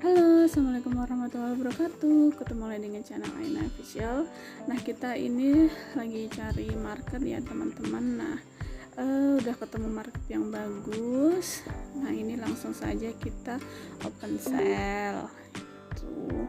Halo, assalamualaikum warahmatullahi wabarakatuh. Ketemu lagi dengan channel Aina Official. Nah, kita ini lagi cari market ya teman-teman. Nah, udah ketemu market yang bagus. Nah, ini langsung saja kita open sale. Tuh,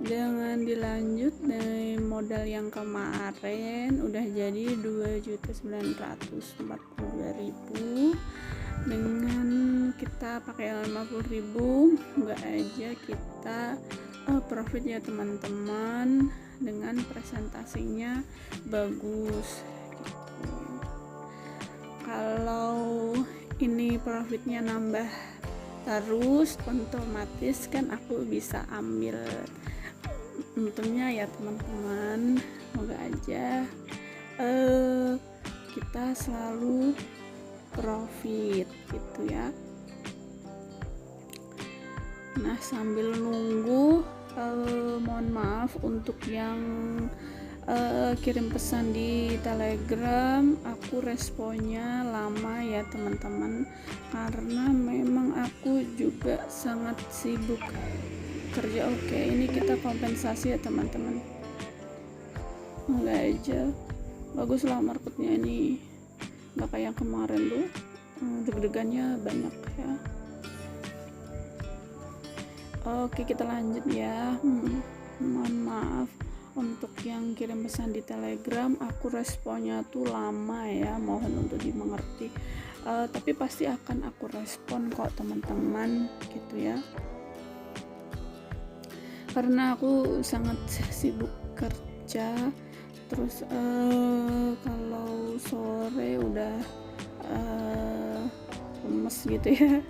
jangan dilanjut dari modal yang kemarin. Udah jadi 2.942.000. Dengan kita pakai 50.000 enggak aja kita profit ya teman-teman, dengan presentasinya bagus gitu. Kalau ini profitnya nambah terus, otomatis kan aku bisa ambil untungnya ya teman-teman. Semoga aja kita selalu profit gitu ya. Nah, sambil nunggu, mohon maaf untuk yang kirim pesan di Telegram, aku responnya lama ya teman-teman, karena memang aku juga sangat sibuk kerja. Oke, ini kita kompensasi ya teman-teman. Enggak aja baguslah marketnya ini, nggak kayak yang kemarin tuh deg-degannya banyak ya. Oke, kita lanjut ya. Mohon maaf untuk yang kirim pesan di Telegram, aku responnya tuh lama ya, mohon untuk dimengerti. Tapi pasti akan aku respon kok teman-teman gitu ya, karena aku sangat sibuk kerja. Terus kalau sore udah lemes gitu ya,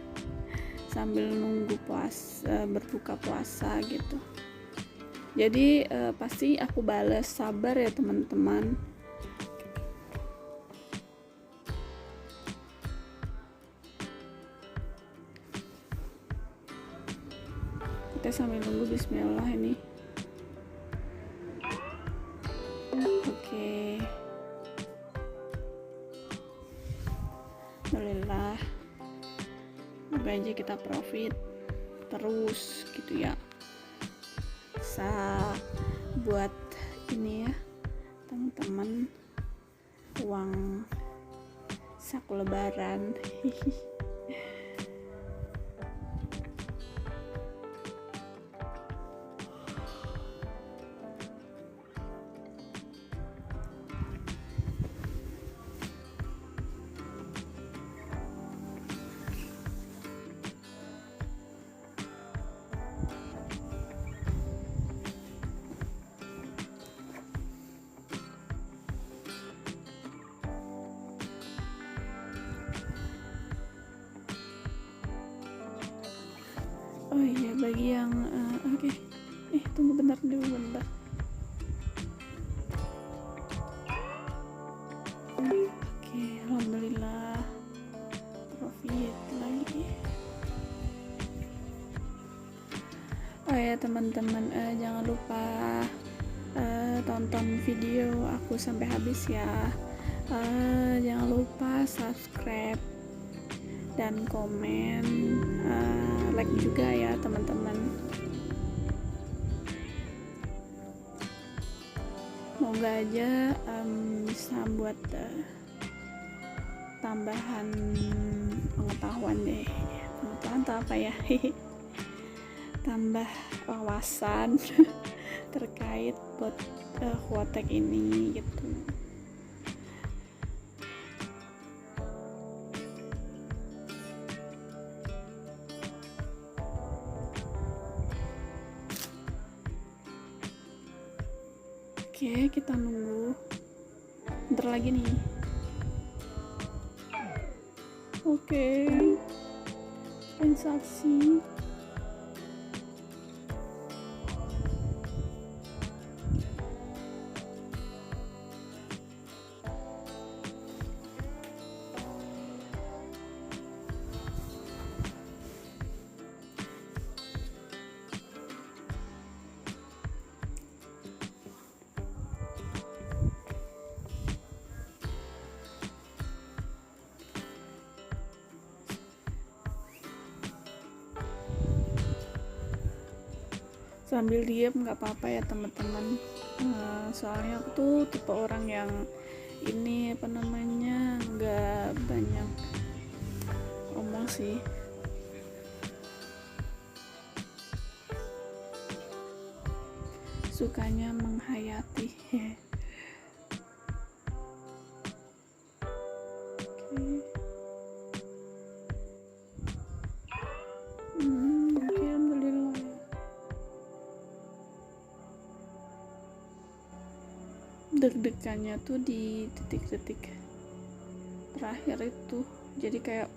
sambil nunggu berbuka puasa gitu. Jadi pasti aku balas, sabar ya teman-teman. Kita sambil nunggu, bismillah ini. Oke, alhamdulillah. Semoga aja kita profit terus gitu ya, bisa buat ini ya teman-teman, uang saku lebaran. Oh iya, bagi yang oke. Tunggu bentar dulu bentar. Oke, alhamdulillah profit lagi. Oh ya teman-teman, jangan lupa tonton video aku sampai habis ya. Jangan lupa subscribe dan komen, like juga ya teman-teman. Semoga aja bisa buat tambahan pengetahuan deh. Pengetahuan atau apa ya? Tambah wawasan terkait buat Quotek ini gitu. Oke, kita nunggu bentar lagi nih. Oke, transaksi. sambil diem nggak apa-apa ya teman-teman. Soalnya aku tuh tipe orang yang ini apa namanya nggak banyak ngomong sih. Sukanya menghayati. Oke, alhamdulillah ya. Deg-degannya tuh di detik-detik terakhir itu, jadi kayak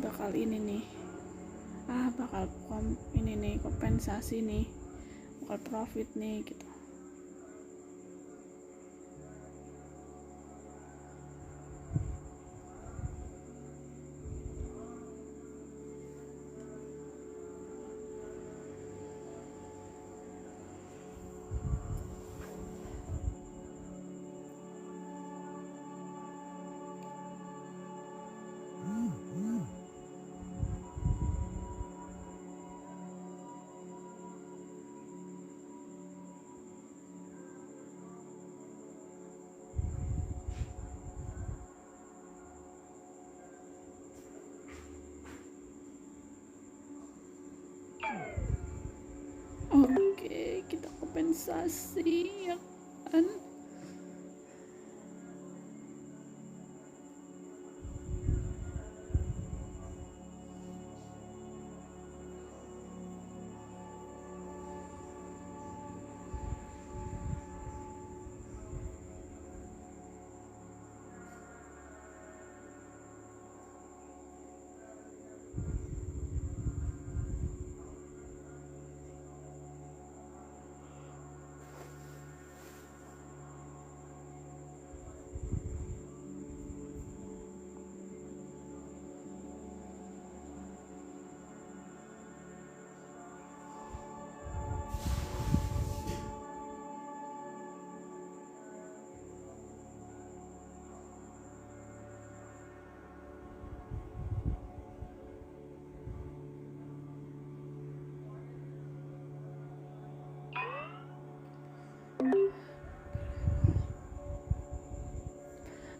bakal ini nih, bakal ini nih kompensasi nih, bakal profit nih gitu. Oke, kita kompensasi ya kan.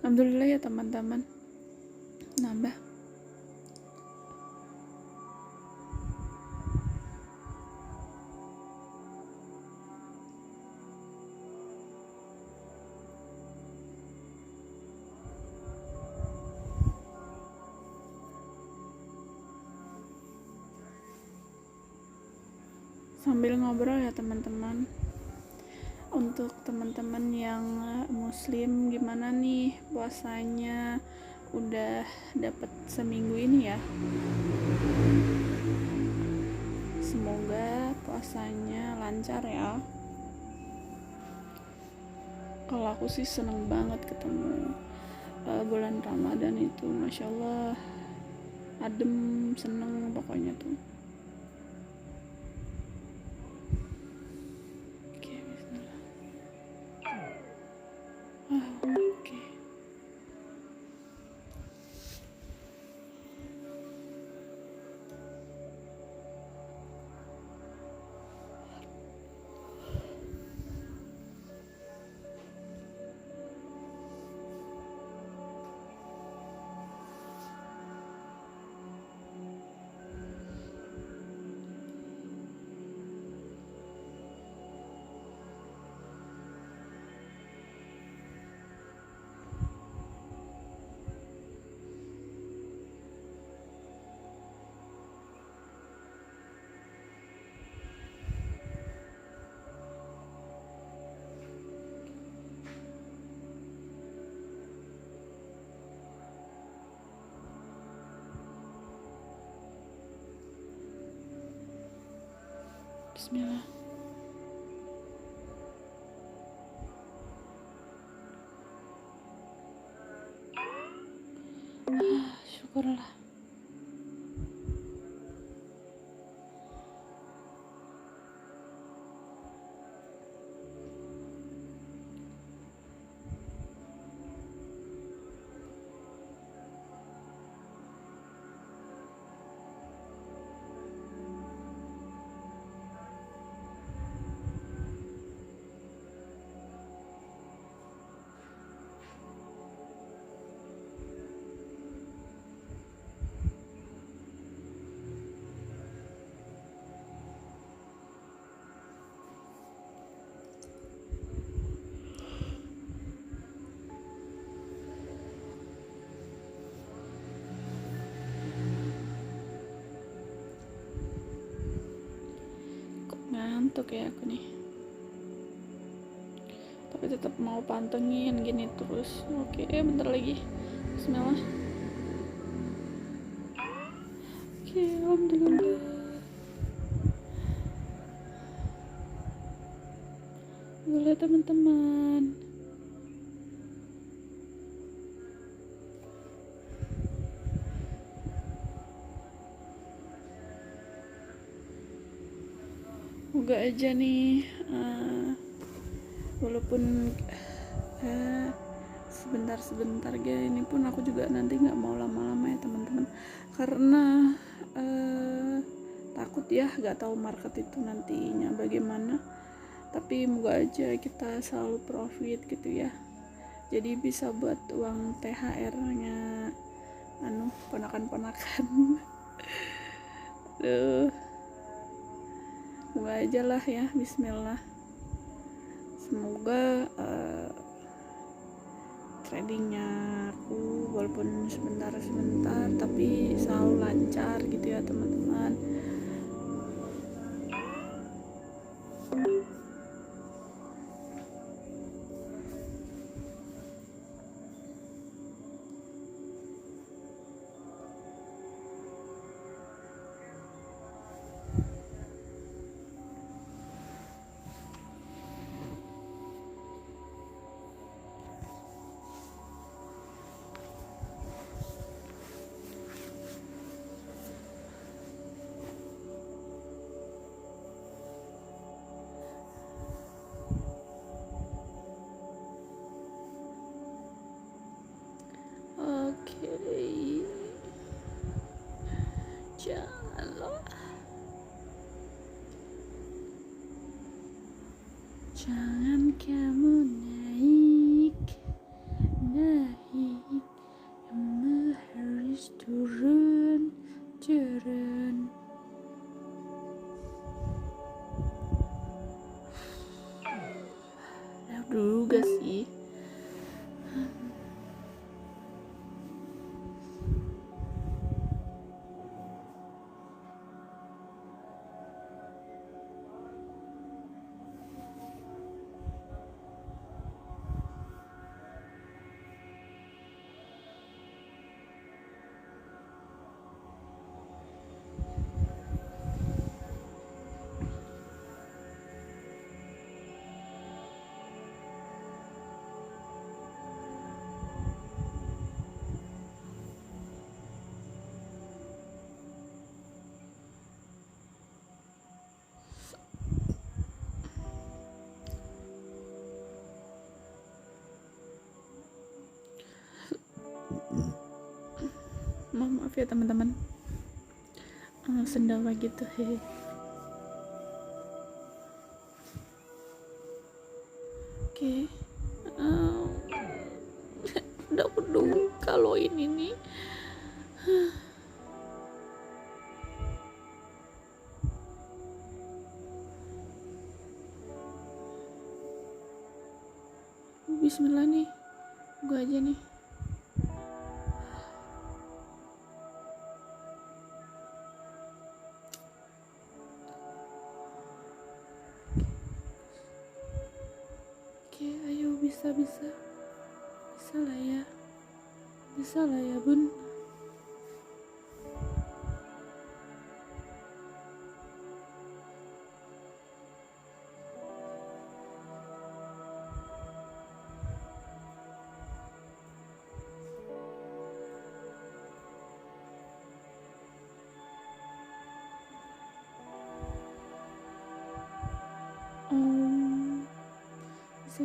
Alhamdulillah ya teman-teman, nambah. Sambil ngobrol ya teman-teman. Untuk teman-teman yang muslim, gimana nih puasanya? Udah dapat seminggu ini ya? Semoga puasanya lancar ya. Kalau aku sih seneng banget ketemu bulan Ramadan itu, Masya Allah, adem, seneng pokoknya tuh. Oke. Bismillah. Syukurlah. ngantuk ya aku nih, tapi tetap mau pantengin gini terus. Oke, bentar lagi. Bismillah. Oke, alhamdulillah. Boleh teman-teman. Moga aja nih, walaupun sebentar-sebentar ini pun aku juga nanti nggak mau lama-lama ya teman-teman, karena takut ya, nggak tahu market itu nantinya bagaimana. Tapi moga aja kita selalu profit gitu ya, jadi bisa buat uang THR-nya ponakan-ponakan. Aduh, moga aja lah ya, bismillah. Semoga tradingnya aku walaupun sebentar tapi selalu lancar gitu ya teman-teman. Oke, jangan kamu naik, kamu harus turun. Juga sih. Maaf ya teman-teman, sendawa gitu. Oke. Udah penuh kalau ini nih. Bismillah nih, gua aja nih. Oke, ayo bisa lah ya bun.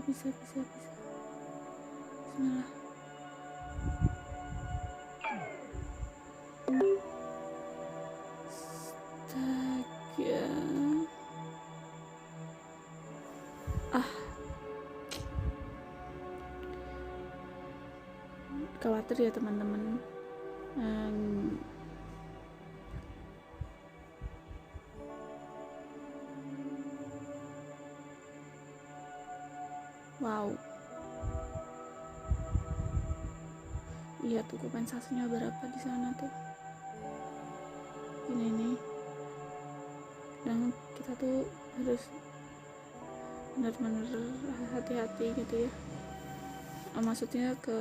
Bisa. Bismillah. Astaga. Khawatir ya teman-teman. Wow. Iya tuh kompensasinya berapa di sana tuh. Ini nih. dan kita tuh harus benar-benar hati-hati gitu ya. Maksudnya ke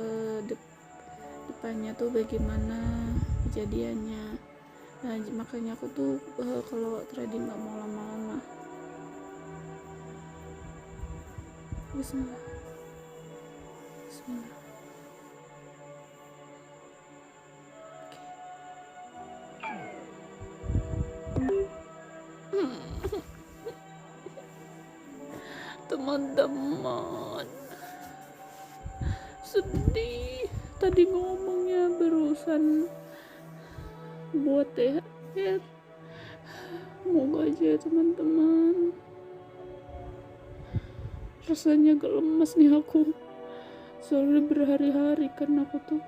depannya tuh bagaimana kejadiannya. Nah, makanya aku tuh kalau trading nggak mau lama-lama. Bismillah. Bismillah. Teman-teman, sedih tadi ngomongnya barusan buat THR. Moga aja ya teman-teman, rasanya agak lemas nih aku, soalnya berhari-hari kan aku tuh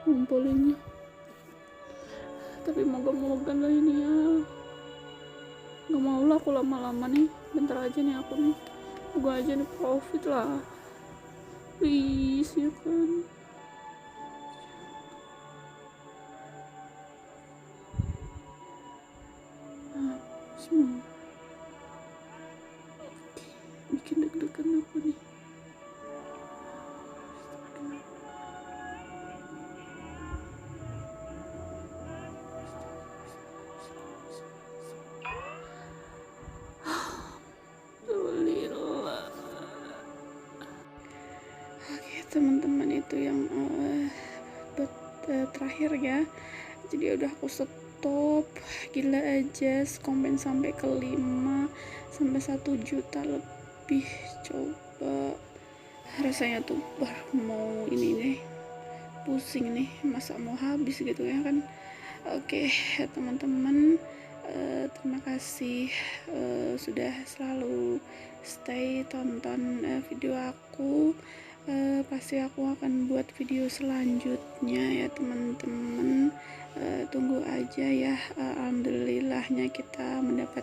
ngumpulinnya. Tapi moga-moga lah ini ya, nggak mau lah aku lama-lama nih, bentar aja nih aku nih, moga aja nih profit lah, please ya kan. Bismillah. Bikin deg-degan aku nih. Alhamdulillah. Oke teman-teman, itu yang buat terakhir ya. Jadi udah aku stop. Gila aja, komen sampai ke 5 sampai 1 juta lebih. Coba rasanya tuh mau ini nih, pusing nih, masa mau habis gitu ya kan. Oke teman-teman, terima kasih sudah selalu stay tonton video aku. Pasti aku akan buat video selanjutnya ya teman-teman. Tunggu aja ya. Alhamdulillahnya kita mendapat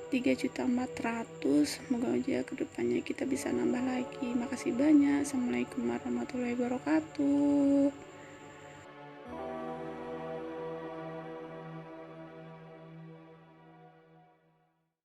3.400.000. Semoga aja kedepannya kita bisa nambah lagi. Makasih banyak. Assalamualaikum warahmatullahi wabarakatuh.